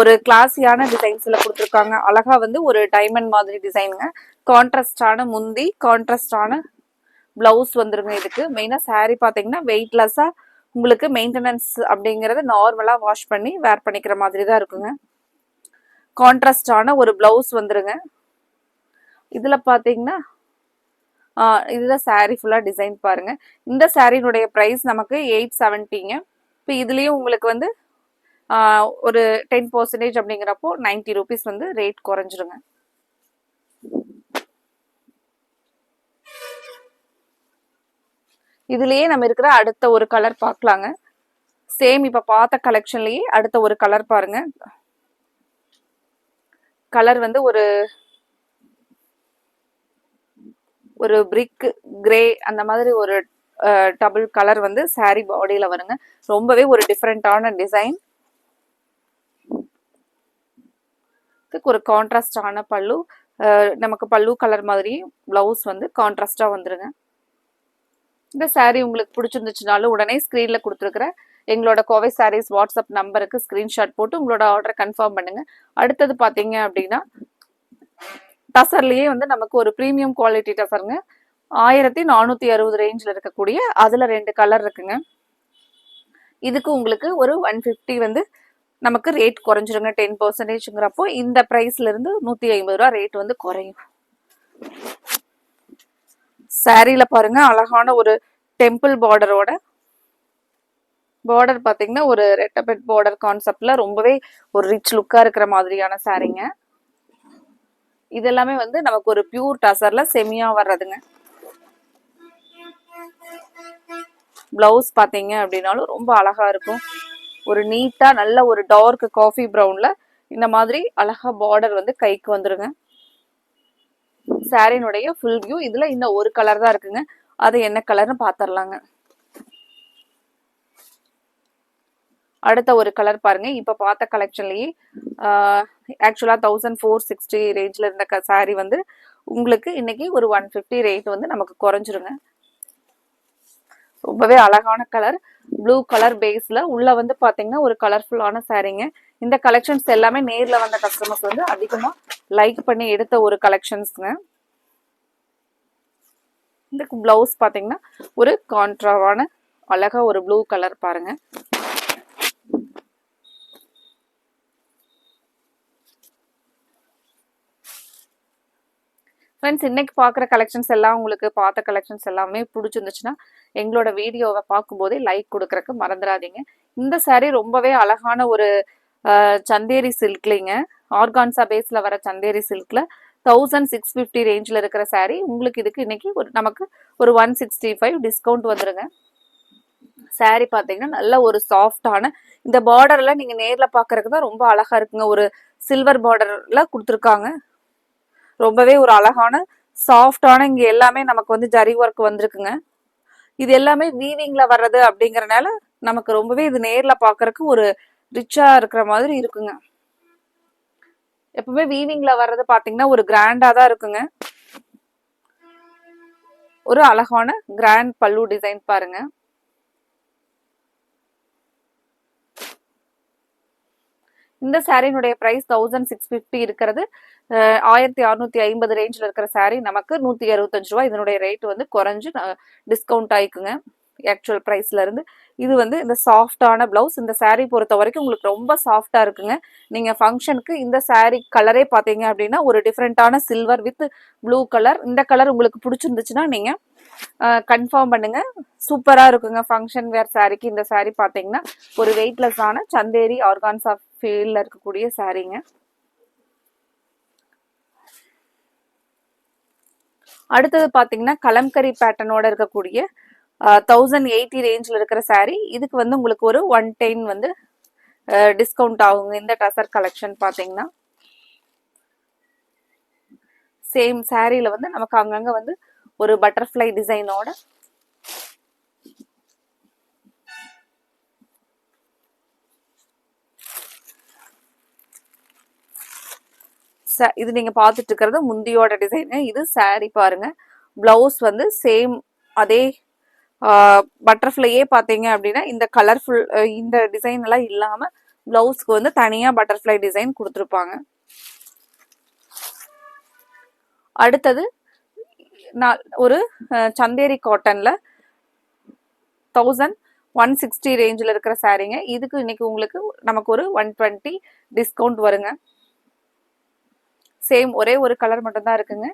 ஒரு கிளாஸியான டிசைன்ஸ்ல கொடுத்துருக்காங்க. அழகா வந்து ஒரு டைமண்ட் மாதிரி டிசைனுங்க. கான்ட்ராஸ்டான முந்தி, கான்ட்ராஸ்டான பிளவுஸ் வந்துருங்க. இதுக்கு மெயினா saree பாத்தீங்கன்னா வெயிட்லெஸ்ஸா உங்களுக்கு மெயின்டெனன்ஸ் அப்படிங்கறது நார்மலா வாஷ் பண்ணி வேர் பண்ணிக்கிற மாதிரி தான் இருக்குங்க. கான்ட்ராஸ்டான ஒரு பிளவுஸ் வந்துருங்க. இதுல பாத்தீங்கன்னா இதுதான் saree ஃபுல்லா டிசைன் பாருங்க. இந்த சாரியினுடைய பிரைஸ் நமக்கு 870ங்க. இப்போ இதுலயும் உங்களுக்கு வந்து ஒரு 10% அப்படிங்கிறப்போ 90 rupees வந்து ரேட் குறைஞ்சிருங்க. இதுலயே நம்ம இருக்கிற அடுத்த ஒரு கலர் பார்க்கலாங்க. சேம் இப்ப பார்த்த கலெக்ஷன்லயே அடுத்த ஒரு கலர் பாருங்க. கலர் வந்து ஒரு பிரிக் கிரே அந்த மாதிரி ஒரு டபுள் கலர் வந்து saree பாடியில வருங்க. ரொம்பவே ஒரு டிஃப்ரெண்டான டிசைன். ஒரு கான்ட்ராஸ்டான பல்லு, நமக்கு பல்லு கலர் மாதிரி பிளவுஸ் வந்து கான்ட்ராஸ்டா வந்துருங்க. இந்த saree உங்களுக்கு பிடிச்சிருந்துச்சுனாலும் உடனே ஸ்கிரீன்ல கொடுத்துருக்கிற எங்களோட கோவை சாரீஸ் வாட்ஸ்அப் நம்பருக்கு ஸ்கிரீன்ஷாட் போட்டு உங்களோட ஆர்டரை கன்ஃபார்ம் பண்ணுங்க. அடுத்தது பாத்தீங்க அப்படின்னா டசர்லயே வந்து நமக்கு ஒரு பிரீமியம் குவாலிட்டி டசருங்க. 1460 ரேஞ்சில் இருக்கக்கூடிய அதுல 2 கலர் இருக்குங்க. இதுக்கு உங்களுக்கு ஒரு 150 வந்து நமக்கு ரேட் குறைஞ்சிருங்க. 10%ங்கிறப்போ இந்த பிரைஸ்ல இருந்து 150 ரூபா ரேட் வந்து குறையும். சாரியில பாருங்க அழகான ஒரு டெம்பிள் பார்டரோட பார்டர் பாத்தீங்கன்னா ஒரு ரெட்டபெட் பார்டர் கான்செப்ட்ல ரொம்பவே ஒரு ரிச் லுக்கா இருக்கிற மாதிரியான சாரீங்க. இதெல்லாமே வந்து நமக்கு ஒரு பியூர் டசர்ல செமியா வர்றதுங்க. பிளவுஸ் பாத்தீங்க அப்படின்னாலும் ரொம்ப அழகா இருக்கும். ஒரு நீட்டா நல்ல ஒரு டார்க் காஃபி ப்ரௌன்ல இந்த மாதிரி அழகா பார்டர் வந்து கைக்கு வந்துருங்க. சாரினுடைய ஃபுல் வியூ. இதுல இந்த ஒரு கலர் தான் இருக்குங்க. அது என்ன கலர்னு பாத்திரலாங்க. அடுத்த ஒரு கலர் பாருங்க. இப்ப பார்த்த கலெக்ஷன்லயே ஆக்சுவலா 1460 ரேஞ்ச்ல இருந்த சாரி வந்து உங்களுக்கு இன்னைக்கு ஒரு 150 ரேட் வந்து நமக்கு குறைஞ்சிருங்க. ரொம்பவே அழகான கலர், ப்ளூ கலர் பேஸ்ல உள்ள வந்து பாத்தீங்கன்னா ஒரு கலர்ஃபுல்லான சாரீங்க. இந்த கலெக்ஷன்ஸ் எல்லாமே நேர்ல வந்த கஸ்டமர்ஸ் வந்து அதிகமா லைக் பண்ணி எடுத்த ஒரு கலெக்ஷன்ஸ்ங்க. இந்த பிளவுஸ் பாத்தீங்கன்னா ஒரு கான்ட்ராவான அழகா ஒரு ப்ளூ கலர் பாருங்க. ஃப்ரெண்ட்ஸ், இன்னைக்கு பார்க்குற கலெக்ஷன்ஸ் எல்லாம் உங்களுக்கு பார்த்த கலெக்ஷன்ஸ் எல்லாமே பிடிச்சிருந்துச்சுன்னா எங்களோட வீடியோவை பார்க்கும்போதே லைக் கொடுக்கறக்கு மறந்துடாதீங்க. இந்த சாரீ ரொம்பவே அழகான ஒரு சந்தேரி சில்க்லிங்க. ஆர்கான்சா பேஸ்ல வர சந்தேரி சில்க்ல 1650 ரேஞ்சில் இருக்கிற சாரீ உங்களுக்கு இதுக்கு இன்னைக்கு நமக்கு ஒரு 165 டிஸ்கவுண்ட் வந்துருங்க. சாரீ பார்த்தீங்கன்னா நல்ல ஒரு சாஃப்டான இந்த பார்டர்ல நீங்க நேர்ல பாக்குறதுக்கு தான் ரொம்ப அழகா இருக்குங்க. ஒரு சில்வர் பார்டர்ல கொடுத்துருக்காங்க. ரொம்பவே ஒரு அழகான சாஃப்டான இங்க எல்லாமே நமக்கு வந்து ஜரி ஒர்க் வந்திருக்குங்க. இது எல்லாமே வீவிங்ல வர்றது அப்படிங்கறனால நமக்கு ரொம்பவே இது நேர்ல பாக்குறதுக்கு ஒரு ரிச்சா இருக்கிற மாதிரி இருக்குங்க. எப்பவுமே வீவிங்ல வர்றது பாத்தீங்கன்னா ஒரு கிராண்டா தான் இருக்குங்க. ஒரு அழகான கிராண்ட் பல்லு டிசைன் பாருங்க. இந்த சாரியினுடைய பிரைஸ் 1650 இருக்கிறது. 1650 ரேஞ்சில் இருக்கிற சாரீ நமக்கு 165 ரூபாய். இதனுடைய ரேட் வந்து குறைஞ்சு டிஸ்கவுண்ட் ஆயிக்குங்க ஆக்சுவல் பிரைஸ்ல இருந்து. இது வந்து இந்த சாஃப்டான பிளவுஸ். இந்த சாரீ பொறுத்த வரைக்கும் உங்களுக்கு ரொம்ப சாஃப்டா இருக்குங்க. நீங்க ஃபங்க்ஷனுக்கு இந்த சாரீ கலரே பாத்தீங்க அப்படின்னா ஒரு டிஃப்ரெண்டான சில்வர் வித் ப்ளூ கலர். இந்த கலர் உங்களுக்கு பிடிச்சிருந்துச்சுன்னா நீங்க கன்ஃபார்ம் பண்ணுங்க. சூப்பரா இருக்குங்க ஃபங்க்ஷன் வேர் சாரீக்கு. இந்த சாரீ பாத்தீங்கன்னா ஒரு வெயிட்லெஸ்ஸான சந்தேரி ஆர்கான்சா ஃபீல்ல இருக்கக்கூடிய சாரீங்க. அடுத்தது பாத்தீங்கன்னா கலம்கரி பேட்டர்னோட இருக்கக்கூடிய 1080 ரேஞ்சில் இருக்கிற சாரீ. இதுக்கு வந்து உங்களுக்கு ஒரு 110 வந்து டிஸ்கவுண்ட் ஆகுங்க. இந்த டசர் கலெக்ஷன் பாத்தீங்கன்னா சேம் சாரீல வந்து நமக்கு அங்கங்க வந்து ஒரு பட்டர்ஃப்ளை டிசைனோட இது நீங்க பார்த்துட்டு இருக்கிறது முந்தியோட டிசைன். இது saree பாருங்க. பிளவுஸ் வந்து சேம் அதே பட்டர்ஃப்ளையே பார்த்தீங்க அப்படின்னா இந்த கலர்ஃபுல் இந்த டிசைன் எல்லாம் இல்லாம பிளவுஸ்க்கு வந்து தனியா பட்டர்ஃப்ளை டிசைன் கொடுத்துருப்பாங்க. அடுத்தது ஒரு சந்தேரி காட்டன்ல 1160 ரேஞ்சில் இருக்கிற சாரீங்க. இதுக்கு இன்னைக்கு உங்களுக்கு நமக்கு ஒரு 120 டிஸ்கவுண்ட் வருங்க. சேம் ஒரே ஒரு கலர் மட்டும் தான் இருக்குங்க.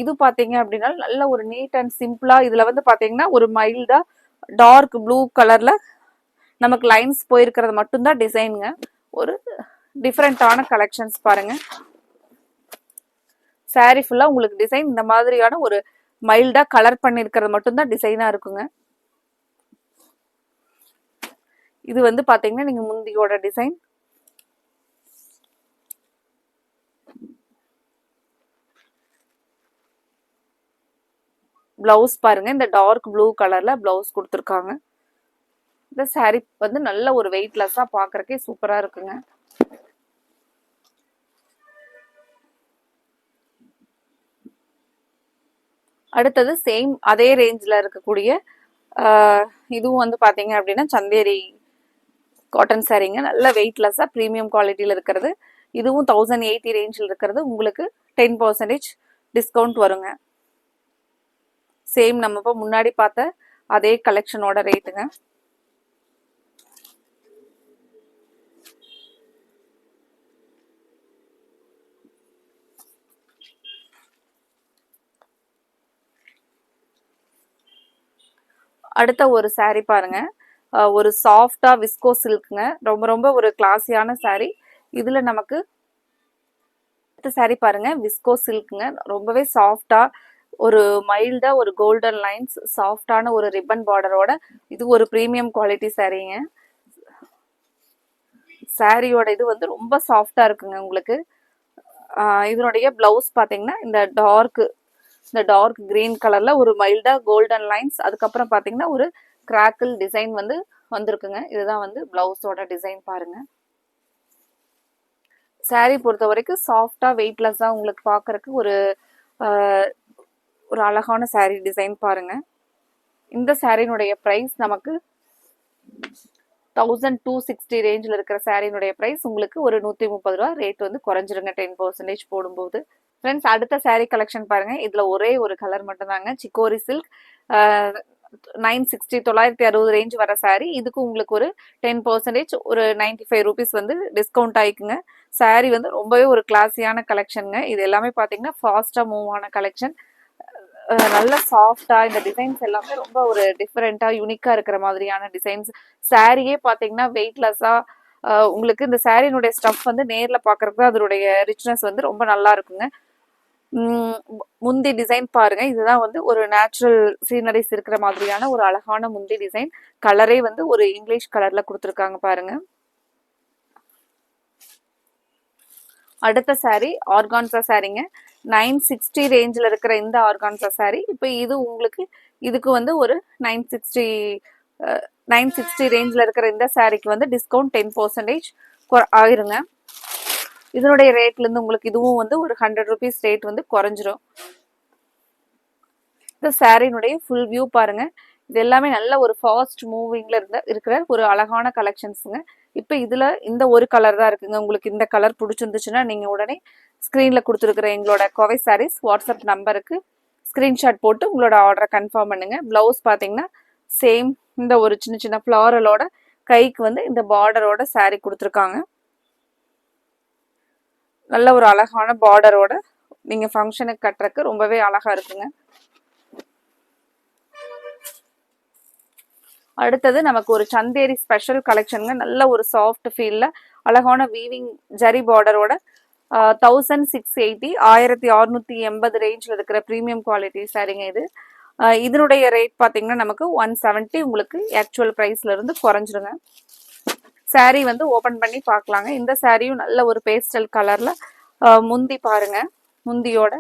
இது பாத்தீங்க அப்படின்னா நல்ல ஒரு நீட் அண்ட் சிம்பிளா இதுல வந்து பாத்தீங்கன்னா ஒரு மைல்டா டார்க் ப்ளூ கலர்ல நமக்கு லைன்ஸ் போயிருக்கிறது மட்டும்தான் டிசைனுங்க. ஒரு டிஃப்ரெண்டான கலெக்ஷன்ஸ் பாருங்க. சாரி ஃபுல்லா உங்களுக்கு டிசைன் இந்த மாதிரியான ஒரு மைல்டா கலர் பண்ணிருக்கிறது மட்டும்தான் டிசைனா இருக்குங்க. இது வந்து பாத்தீங்கன்னா நீங்க முந்தியோட டிசைன். பிளவுஸ் பாருங்க, இந்த டார்க் ப்ளூ கலர்ல பிளவுஸ் கொடுத்துருக்காங்க. இந்த சாரி வந்து நல்ல ஒரு வெயிட்லெஸ்ஸா பாக்குறதுக்கே சூப்பரா இருக்குங்க. அடுத்தது சேம் அதே ரேஞ்சில் இருக்கக்கூடிய இதுவும் வந்து பாத்தீங்க அப்படின்னா சந்தேரி காட்டன் சாரீங்க. நல்ல வெயிட்லெஸ்ஸா ப்ரீமியம் குவாலிட்டியில இருக்கிறது. இதுவும் 1080 ரேஞ்சில் இருக்கிறது. உங்களுக்கு 10% டிஸ்கவுண்ட் வருங்க. சேம் நம்ம இப்போ முன்னாடி பார்த்த அதே கலெக்ஷனோட ரேட்டுங்க. அடுத்த ஒரு சாரி பாருங்க. ஒரு சாஃப்டா விஸ்கோ சில்க்குங்க. ரொம்ப ரொம்ப ஒரு கிளாஸியான சாரி. இதுல நமக்கு சாரி பாருங்க, விஸ்கோ சில்க்குங்க. ரொம்பவே சாஃப்டா ஒரு மைல்டா ஒரு கோல்டன் லைன்ஸ் சாஃப்டான ஒரு ரிப்பன் பார்டரோட இது ஒரு பிரீமியம் குவாலிட்டி சாரீங்க. சாரியோட இது வந்து ரொம்ப சாஃப்டா இருக்குங்க உங்களுக்கு. இதனுடைய பிளவுஸ் பாத்தீங்கன்னா இந்த டார்க் கிரீன் கலர்ல ஒரு மைல்டா கோல்டன் லைன்ஸ், அதுக்கப்புறம் பாத்தீங்கன்னா ஒரு கிராக்கிள் டிசைன் வந்து வந்திருக்குங்க. இதுதான் வந்து பிளவுஸோட டிசைன் பாருங்க. சாரி பொறுத்த வரைக்கும் சாஃப்டா வெயிட்லெஸ்ஸா உங்களுக்கு பாக்குறதுக்கு ஒரு அழகான சாரி டிசைன் பாருங்க. இந்த சாரினுடைய பிரைஸ் நமக்கு 1260 ரேஞ்சில் இருக்கிற சாரினுடைய பிரைஸ் உங்களுக்கு ஒரு 130 ரூபா ரேட் வந்து குறைஞ்சிருங்க 10% போடும்போது. ஃப்ரெண்ட்ஸ், அடுத்த சாரி கலெக்ஷன் பாருங்க. இதுல ஒரே ஒரு கலர் மட்டும் தாங்க, சிக்கோரி சில்க். 960 ரேஞ்ச் வர சாரி. இதுக்கு உங்களுக்கு ஒரு 10% ஒரு 95 ருபீஸ் வந்து டிஸ்கவுண்ட் ஆயிக்குங்க. சாரி வந்து ரொம்பவே ஒரு கிளாஸியான கலெக்ஷனுங்க. இது எல்லாமே பாத்தீங்கன்னா ஃபாஸ்டா மூவ் ஆன கலெக்ஷன். நல்ல சாஃப்டா இந்த டிசைன்ஸ் எல்லாமே ரொம்ப ஒரு டிஃபரெண்டா யூனிக்கா இருக்கிற மாதிரியான டிசைன்ஸ். சாரியே பாத்தீங்கன்னா வெயிட்லெஸ்ஸா உங்களுக்கு இந்த சாரினுடைய ஸ்டஃப் வந்து நேர்ல பாக்குறதுக்கு அதனுடைய ரிச்னஸ் வந்து ரொம்ப நல்லா இருக்குங்க. முந்தி டிசைன் பாருங்க. இதுதான் வந்து ஒரு நேச்சுரல் சீனரிஸ் இருக்கிற மாதிரியான ஒரு அழகான முந்தி டிசைன். கலரே வந்து ஒரு இங்கிலீஷ் கலர்ல கொடுத்துருக்காங்க பாருங்க. அடுத்த சாரி ஆர்கான்சா சாரிங்க. 960 ரேஞ்சில் இருக்கிற இந்த ஆர்கான்சா சாரி இப்போ இது உங்களுக்கு இதுக்கு வந்து ஒரு 960 ரேஞ்சில் இருக்கிற இந்த சாரிக்கு வந்து டிஸ்கவுண்ட் 10% ஆயிருங்க. இதனுடைய ரேட்ல இருந்து உங்களுக்கு இதுவும் வந்து ஒரு 100 ருபீஸ் ரேட் வந்து குறைஞ்சிரும். இந்த சாரினுடைய ஃபுல் வியூ பாருங்க. இது எல்லாமே நல்ல ஒரு ஃபாஸ்ட் மூவிங்ல இருக்கிற ஒரு அழகான கலெக்ஷன்ஸுங்க. இப்போ இதுல இந்த ஒரு கலர் தான் இருக்குங்க. உங்களுக்கு இந்த கலர் பிடிச்சிருந்துச்சுன்னா நீங்க உடனே ஸ்கிரீன்ல கொடுத்துருக்கிற எங்களோட கோவை சாரீஸ் வாட்ஸ்அப் நம்பருக்கு ஸ்கிரீன்ஷாட் போட்டு உங்களோட ஆர்டரை கன்ஃபார்ம் பண்ணுங்க. பிளவுஸ் பாத்தீங்கன்னா சேம் இந்த ஒரு சின்ன சின்ன ஃப்ளாரலோட கைக்கு வந்து இந்த பார்டரோட சாரி கொடுத்துருக்காங்க. நல்ல ஒரு அழகான பார்டரோட நீங்க ஃபங்க்ஷனுக்கு கட்டுறதுக்கு ரொம்பவே அழகா இருக்குங்க. அடுத்தது நமக்கு ஒரு சந்தேரி ஸ்பெஷல் கலெக்ஷனுங்க. நல்ல ஒரு சாஃப்ட் ஃபீல்ல அழகான வீவிங் ஜரி பார்டரோட 1680 1680 ரேஞ்சில் இருக்கிற ப்ரீமியம் குவாலிட்டி சாரிங்க இது. இதனுடைய ரேட் பார்த்தீங்கன்னா நமக்கு 170 உங்களுக்கு ஆக்சுவல் ப்ரைஸ்ல இருந்து குறைஞ்சிருங்க. சாரி வந்து ஓபன் பண்ணி பார்க்கலாங்க. இந்த சாரியும் நல்ல ஒரு பேஸ்டல் கலர்ல முந்தி பாருங்க. முந்தியோட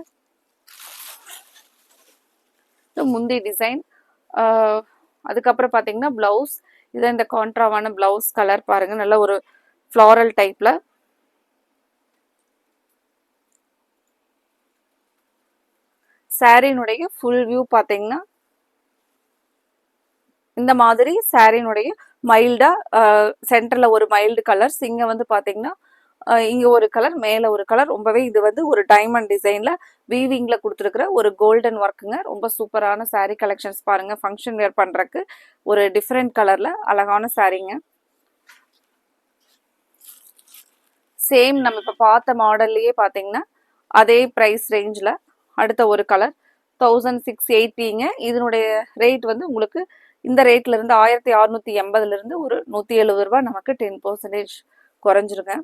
முந்தி டிசைன். அதுக்கப்புறம் பார்த்தீங்கன்னா பிளவுஸ் இதான் இந்த கான்ட்ராவான பிளவுஸ் கலர் பாருங்க. நல்ல ஒரு ஃப்ளாரல் டைப்ல சாரியினுடைய ஃபுல் வியூ பார்த்தீங்கன்னா இந்த மாதிரி சாரியினுடைய மைல்டா சென்டர்ல ஒரு மைல்டு கலர்ஸ், இங்க வந்து பாத்தீங்கன்னா இங்க ஒரு கலர், மேல ஒரு கலர். ரொம்பவே இது வந்து ஒரு டைமண்ட் டிசைன்ல வீவிங்ல கொடுத்துருக்கிற ஒரு கோல்டன் ஒர்க்குங்க. ரொம்ப சூப்பரான சாரீ கலெக்ஷன்ஸ் பாருங்க. ஃபங்க்ஷன் வேர் பண்றதுக்கு ஒரு டிஃப்ரெண்ட் கலர்ல அழகான சாரீங்க. சேம் நம்ம இப்ப பார்த்த மாடல்லயே பாத்தீங்கன்னா அதே பிரைஸ் ரேஞ்ச்ல அடுத்த ஒரு கலர் 1680ங்க. இதனுடைய ரேட் வந்து உங்களுக்கு இந்த ரேட்ல இருந்து 1680ல இருந்து ஒரு 170 ரூபாய் நமக்கு 10% குறைஞ்சிருங்க.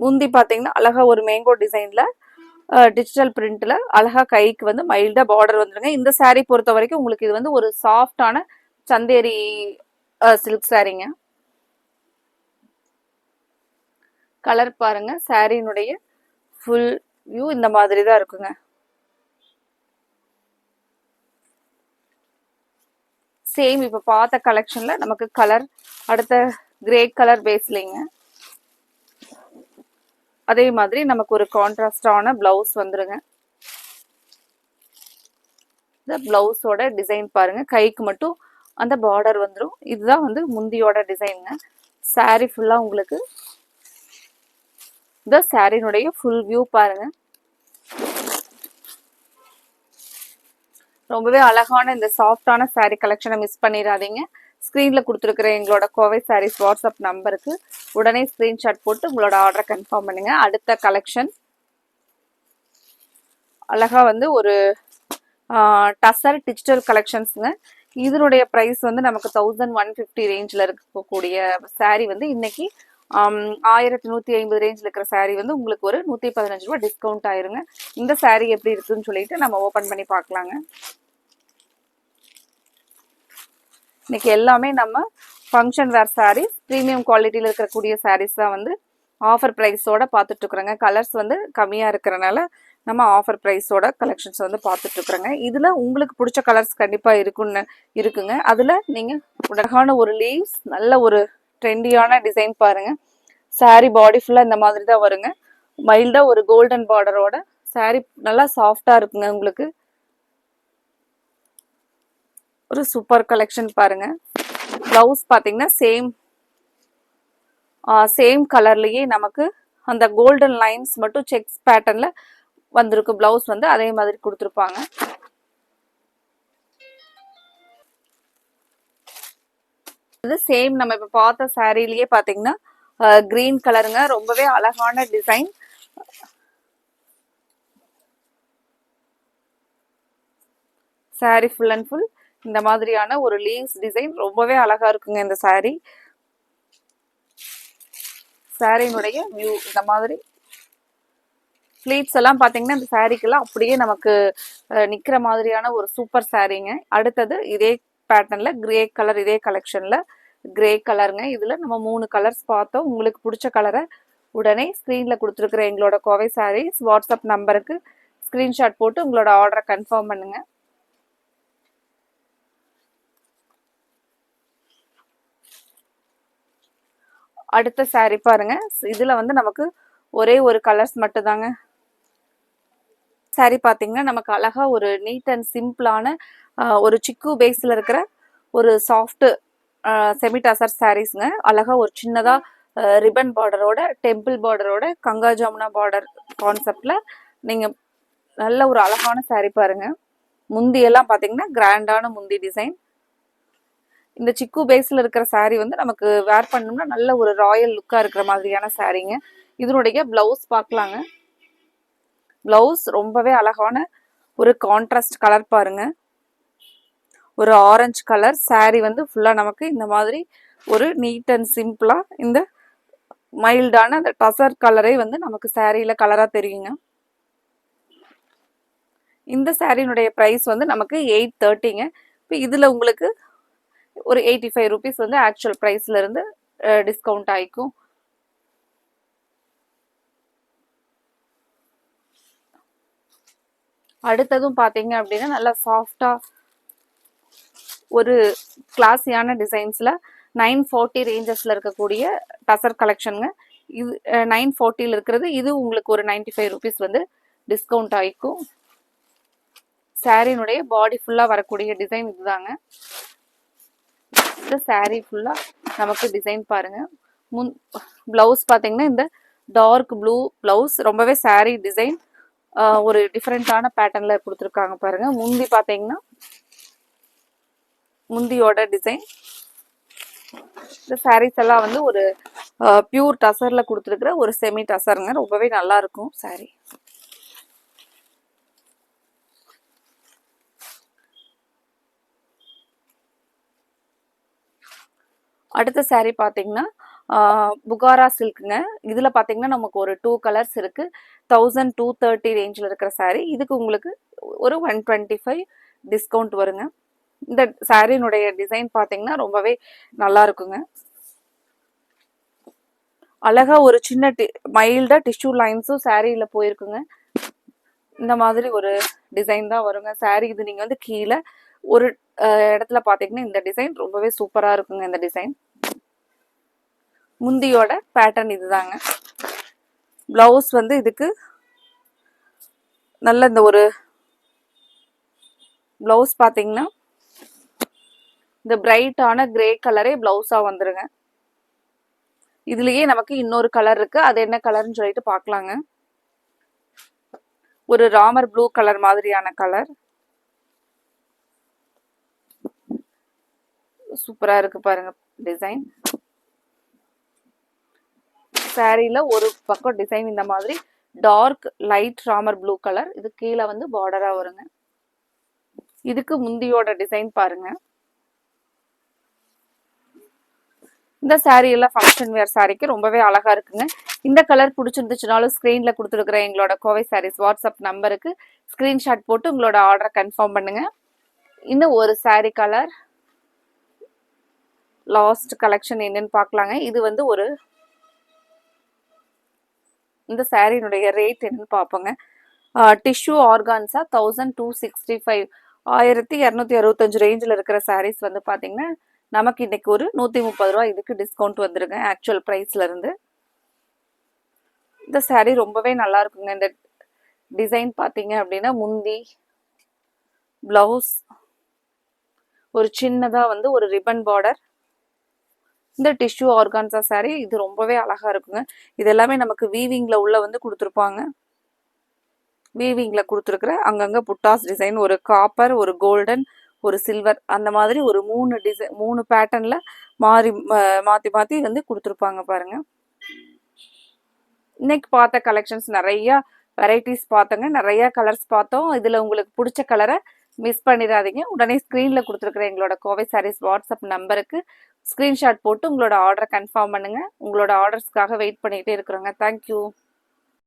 முந்தி பாத்தீங்கன்னா அழகா ஒரு மேங்கோ டிசைன்ல டிஜிட்டல் பிரிண்ட்ல அழகா கைக்கு வந்து மைல்டா பார்டர் வந்துருங்க. இந்த சாரீ பொறுத்த வரைக்கும் உங்களுக்கு இது வந்து ஒரு சாஃப்டான சந்தேரி சில்க் சாரீங்க. கலர் பாருங்க. சாரியினுடைய ஃபுல் வியூ இந்த மாதிரி தான் இருக்குங்க. சேம் இப்ப பார்த்த கலெக்ஷன்ல நமக்கு கலர் அடுத்த கிரே கலர் பேஸ்லிங்க. அதே மாதிரி நமக்கு ஒரு கான்ட்ராஸ்டான பிளவுஸ் வந்துருங்க. இந்த பிளவுஸோட டிசைன் பாருங்க. கைக்கு மட்டும் அந்த பார்டர் வந்துடும். இதுதான் வந்து முந்தியோட டிசைனுங்க. சாரி ஃபுல்லா உங்களுக்கு இந்த சாரியினுடைய ஃபுல் வியூ பாருங்க. ரொம்பவே அழகான இந்த சாஃப்டான சாரீ கலெக்ஷனை மிஸ் பண்ணிடாதீங்க. ஸ்க்ரீனில் கொடுத்துருக்குற எங்களோட கோவை சாரீஸ் வாட்ஸ்அப் நம்பருக்கு உடனே ஸ்க்ரீன்ஷாட் போட்டு உங்களோட ஆர்டரை கன்ஃபார்ம் பண்ணுங்க. அடுத்த கலெக்ஷன் அழகா வந்து ஒரு டசர் டிஜிட்டல் கலெக்ஷன்ஸுங்க. இதனுடைய ப்ரைஸ் வந்து நமக்கு 1150 ரேஞ்சில் இருக்கக்கூடிய சாரீ வந்து இன்னைக்கு 1150 ரேஞ்சில் இருக்கிற சாரீ வந்து உங்களுக்கு ஒரு 115 ரூபா டிஸ்கவுண்ட் ஆயிருங்க. இந்த சாரீ எப்படி இருக்குன்னு சொல்லிட்டு நம்ம ஓப்பன் பண்ணி பார்க்கலாங்க. இன்னைக்கு எல்லாமே நம்ம ஃபங்க்ஷன் வேர் சாரீஸ், ப்ரீமியம் குவாலிட்டியில் இருக்கக்கூடிய சாரீஸ் தான் வந்து ஆஃபர் ப்ரைஸோட பார்த்துட்டு இருக்கிறோங்க. கலர்ஸ் வந்து கம்மியாக இருக்கிறனால நம்ம ஆஃபர் ப்ரைஸோட கலெக்ஷன்ஸ் வந்து பார்த்துட்டு இருக்கிறோங்க. இதில் உங்களுக்கு பிடிச்ச கலர்ஸ் கண்டிப்பாக இருக்குங்க. அதில் நீங்கள் அழகான ஒரு லீவ்ஸ், நல்ல ஒரு ட்ரெண்டியான டிசைன் பாருங்க. சாரீ பாடி ஃபுல்லாக இந்த மாதிரி தான் வருங்க. மைல்டாக ஒரு கோல்டன் பார்டரோட சாரீ நல்லா சாஃப்டாக இருக்குங்க. உங்களுக்கு ஒரு சூப்பர் கலெக்ஷன் பாருங்க. பிளவுஸ் பாத்தீங்கன்னா சேம் கலர்லயே நமக்கு அந்த கோல்டன் லைன்ஸ் மட்டும் செக்ஸ் பேட்டர்ன்ல வந்திருக்கு. பிளவுஸ் வந்து அதே மாதிரி கொடுத்துருப்பாங்க. இது சேம் நம்ம இப்ப பார்த்த சாரீலயே பாத்தீங்கன்னா கிரீன் கலருங்க. ரொம்பவே அழகான design. Sari full and full இந்த மாதிரியான ஒரு லீவ்ஸ் டிசைன் ரொம்பவே அழகா இருக்குங்க. இந்த சாரீ சாரியினுடைய வியூ இந்த மாதிரி ஃபிளீட்ஸ் எல்லாம் பாத்தீங்கன்னா இந்த சாரீக்கெல்லாம் அப்படியே நமக்கு நிக்கிற மாதிரியான ஒரு சூப்பர் சாரீங்க. அடுத்தது இதே பேட்டர்ன்ல கிரே கலர், இதே கலெக்ஷன்ல கிரே கலருங்க. இதுல நம்ம 3 கலர்ஸ் பார்த்தோம். உங்களுக்கு பிடிச்ச கலரை உடனே ஸ்கிரீன்ல கொடுத்துருக்குற எங்களோட கோவை சாரீஸ் வாட்ஸ்அப் நம்பருக்கு ஸ்கிரீன்ஷாட் போட்டு உங்களோட ஆர்டரை கன்ஃபார்ம் பண்ணுங்க. அடுத்த சாரீ பாருங்க. இதுல வந்து நமக்கு ஒரே ஒரு கலர்ஸ் மட்டும் தாங்க. சாரீ பாத்தீங்கன்னா நமக்கு அழகா ஒரு நீட் அண்ட் சிம்பிளான ஒரு சிக்கு பேஸ்ல இருக்கிற ஒரு சாஃப்ட் செமி டசர் சாரீஸ்ங்க. அழகா ஒரு சின்னதா ரிப்பன் பார்டரோட, டெம்பிள் பார்டரோட, கங்கா ஜமுனா பார்டர் கான்செப்ட்ல நீங்க நல்ல ஒரு அழகான சாரீ பாருங்க. முந்தி எல்லாம் பாத்தீங்கன்னா கிராண்டான முந்தி டிசைன். இந்த சிக்கு பேஸ்ல இருக்கிற சாரீ வந்து நமக்கு வேர் பண்ணோம்னா நல்ல ஒரு ராயல் லுக்கா இருக்கிற மாதிரியான சாரீங்க. இதனுடைய பிளவுஸ் பார்க்கலாங்க. பிளவுஸ் ரொம்பவே அழகான ஒரு கான்ட்ராஸ்ட் கலர் பாருங்க. ஒரு ஆரஞ்சு கலர் சாரீ வந்து ஃபுல்லா நமக்கு இந்த மாதிரி ஒரு நீட் அண்ட் சிம்பிளா இந்த மைல்டான அந்த டசர் கலரே வந்து நமக்கு சாரீல கலரா தெரியுங்க. இந்த சாரீனுடைய பிரைஸ் வந்து நமக்கு 830ங்க. இப்போ இதுல உங்களுக்கு ஒரு 85 ருபீஸ் வந்து ஆக்சுவல் பிரைஸ்ல இருந்து டிஸ்கவுண்ட் ஆயிக்கும். அடுத்ததும் பாத்தீங்க அப்படின்னா நல்லா சாஃப்டா ஒரு கிளாஸியான டிசைன்ஸ்ல 940 ரேஞ்சஸ்ல இருக்கக்கூடிய டசர் கலெக்ஷனுங்க. இது 940ல இருக்கிறது. இது உங்களுக்கு ஒரு 95 ருபீஸ் வந்து டிஸ்கவுண்ட் ஆயிக்கும். சாரினுடைய பாடி ஃபுல்லா வரக்கூடிய டிசைன் இதுதாங்க. இந்த சாரி ஃபுல்லா நமக்கு டிசைன் பாருங்க. பிளவுஸ் பாத்தீங்கன்னா இந்த டார்க் ப்ளூ பிளவுஸ், ரொம்பவே சாரி டிசைன் ஒரு டிஃப்ரெண்டான பேட்டர்ன்ல கொடுத்துருக்காங்க பாருங்க. முந்தி பாத்தீங்கன்னா முந்தியோட டிசைன். இந்த சாரீஸ் எல்லாம் வந்து ஒரு பியூர் டசர்ல கொடுத்துருக்குற ஒரு செமி டசருங்க. ரொம்பவே நல்லா இருக்கும் சாரி. அடுத்த சாரீ பாத்தீங்கன்னா புகாரா சில்க்குங்க. இதுல பாத்தீங்கன்னா நமக்கு ஒரு 2 கலர்ஸ் இருக்கு. 1230 ரேஞ்சில் இருக்கிற சாரீ. இதுக்கு உங்களுக்கு ஒரு 125 டிஸ்கவுண்ட் வருங்க. இந்த சாரினுடைய டிசைன் பாத்தீங்கன்னா ரொம்பவே நல்லா இருக்குங்க. அழகா ஒரு சின்ன மைல்டா டிஷ்யூ லைன்ஸும் சாரியில போயிருக்குங்க. இந்த மாதிரி ஒரு டிசைன் தான் வருங்க சாரி. இது நீங்க வந்து கீழே ஒரு இடத்துல பாத்தீங்கன்னா இந்த டிசைன் ரொம்பவே சூப்பரா இருக்குங்க. இந்த டிசைன் முந்தியோட பேட்டர்ன் இதுதாங்க. பிளவுஸ் வந்து இதுக்கு நல்ல இந்த ஒரு பிளவுஸ் பாத்தீங்கன்னா இந்த பிரைட்டான கிரே கலரே பிளவுஸா வந்துருங்க. இதுலயே நமக்கு இன்னொரு கலர் இருக்கு. அது என்ன கலர்னு சொல்லிட்டு பாக்கலாங்க. ஒரு ராமர் ப்ளூ கலர் மாதிரியான கலர். சூப்பரா இருக்கு பாருங்க டிசைன். சாரியில ஒரு பக்கம் டிசைன் இந்த மாதிரி dark light Ramar blue colour. இது கீழே வந்து பார்டரா வருங்க. இதுக்கு முந்தியோட டிசைன் பாருங்க. இந்த சாரீ எல்லாம் ஃபங்க்ஷன் வேர் சாரிக்கு ரொம்பவே அழகா இருக்குங்க. இந்த கலர் பிடிச்சிருந்துச்சுனாலும் ஸ்கிரீன்ல கொடுத்துருக்குற எங்களோட கோவை சாரீஸ் வாட்ஸ்அப் நம்பருக்கு ஸ்கிரீன்ஷாட் போட்டு உங்களோட ஆர்டரை கன்ஃபார்ம் பண்ணுங்க. இன்னும் ஒரு சாரீ கலர் லாஸ்ட் கலெக்ஷன் என்னன்னு பார்க்கலாங்க. இது வந்து ஒரு இந்த சாரியினுடைய ரேட் என்னன்னு பார்ப்போங்க. டிஷ்யூ ஆர்கான்ஸா 1265 1265 ரேஞ்சில் இருக்கிற சாரீஸ் வந்து பார்த்தீங்கன்னா நமக்கு இன்னைக்கு ஒரு 130 ரூபா இதுக்கு டிஸ்கவுண்ட் வந்துருங்க ஆக்சுவல் ப்ரைஸ்ல இருந்து. இந்த சாரீ ரொம்பவே நல்லா இருக்குங்க. இந்த டிசைன் பார்த்தீங்க அப்படின்னா முந்தி பிளவுஸ் ஒரு சின்னதா வந்து ஒரு ரிப்பன் பார்டர். இந்த டிஷ்யூ ஆர்கான்ஸா சாரீ இது ரொம்பவே அழகா இருக்குங்க. இது எல்லாமே நமக்கு வீவிங்ல உள்ள வந்து கொடுத்துருப்பாங்க. வீவிங்ல கொடுத்துருக்குற அங்கங்க புட்டாஸ் டிசைன், ஒரு காப்பர், ஒரு கோல்டன், ஒரு சில்வர், அந்த மாதிரி ஒரு 3 டிசைன் 3 பேட்டர்ன்ல மாத்தி மாத்தி வந்து கொடுத்துருப்பாங்க பாருங்க. இன்னைக்கு பார்த்த கலெக்ஷன்ஸ் நிறைய வெரைட்டிஸ் பார்த்தோங்க. நிறைய கலர்ஸ் பார்த்தோம். இதுல உங்களுக்கு பிடிச்ச கலரை மிஸ் பண்ணிடாதீங்க. உடனே ஸ்கிரீன்ல கொடுத்துருக்குற எங்களோட கோவை சாரீஸ் வாட்ஸ்அப் நம்பருக்கு ஸ்கிரீன்ஷாட் போட்டு உங்களோட ஆர்டரை கன்ஃபார்ம் பண்ணுங்க. உங்களோட ஆர்டர்ஸ்க்காக வெயிட் பண்ணிட்டே இருக்கிறோங்க. தேங்க்யூ.